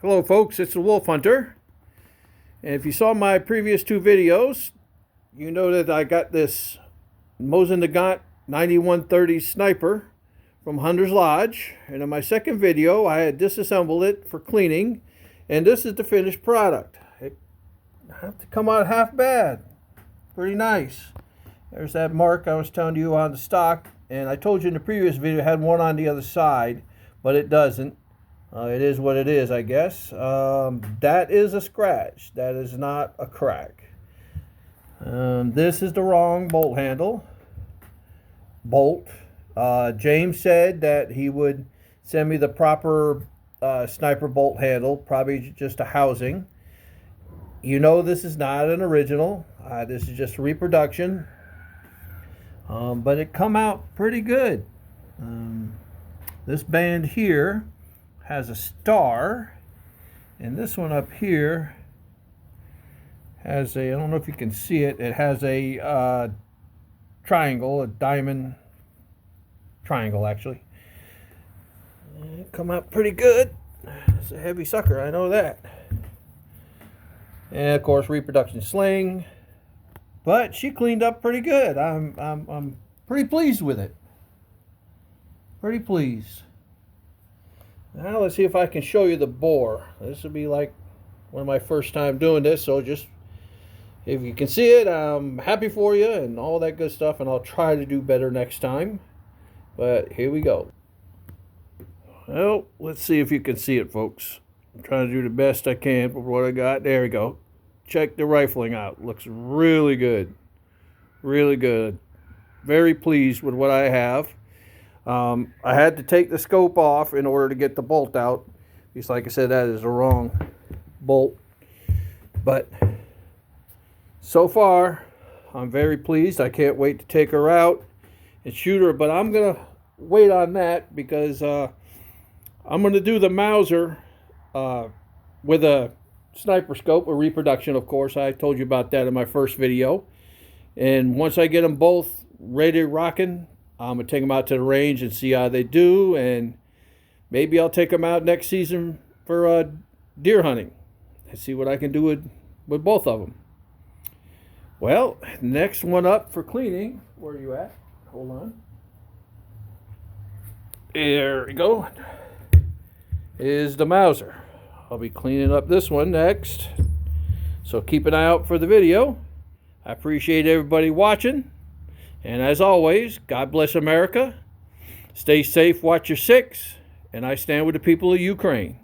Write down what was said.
Hello folks, it's the Wolf Hunter. And if you saw my previous two videos, you know that I got this Mosin Nagant 9130 sniper from Hunter's Lodge. And in my second video, I had disassembled it for cleaning. And this is the finished product. It had to come out half bad. Pretty nice. There's that mark I was telling you on the stock. And I told you in the previous video it had one on the other side, but it doesn't. It is what it is, I guess. That is a scratch. That is not a crack. This is the wrong bolt handle. James said that he would send me the proper sniper bolt handle, probably just a housing. You know this is not an original. This is just a reproduction. But it come out pretty good. This band here has a star, and this one up here has a, I don't know if you can see it, it has a triangle, a diamond triangle actually. It come out pretty good. It's a heavy sucker, I know that. And of course reproduction sling, but she cleaned up pretty good. I'm pretty pleased with it. Pretty pleased. Now let's see if I can show you the bore. This will be like one of my first time doing this, so just if you can see it, I'm happy for you and all that good stuff, and I'll try to do better next time. But here we go. Well, let's see if you can see it, folks. I'm trying to do the best I can with what I got. There we go. Check the rifling out. Looks really good. Really good. Very pleased with what I have. I had to take the scope off in order to get the bolt out. Because like I said, that is the wrong bolt. But so far, I'm very pleased. I can't wait to take her out and shoot her. But I'm going to wait on that because I'm going to do the Mauser with a sniper scope, a reproduction, of course. I told you about that in my first video. And once I get them both ready rocking, I'm going to take them out to the range and see how they do, and maybe I'll take them out next season for deer hunting and see what I can do with both of them. Well, next one up for cleaning, where are you at? Hold on. There we go. Is the Mauser. I'll be cleaning up this one next, so keep an eye out for the video. I appreciate everybody watching. And as always, God bless America. Stay safe, watch your six, and I stand with the people of Ukraine.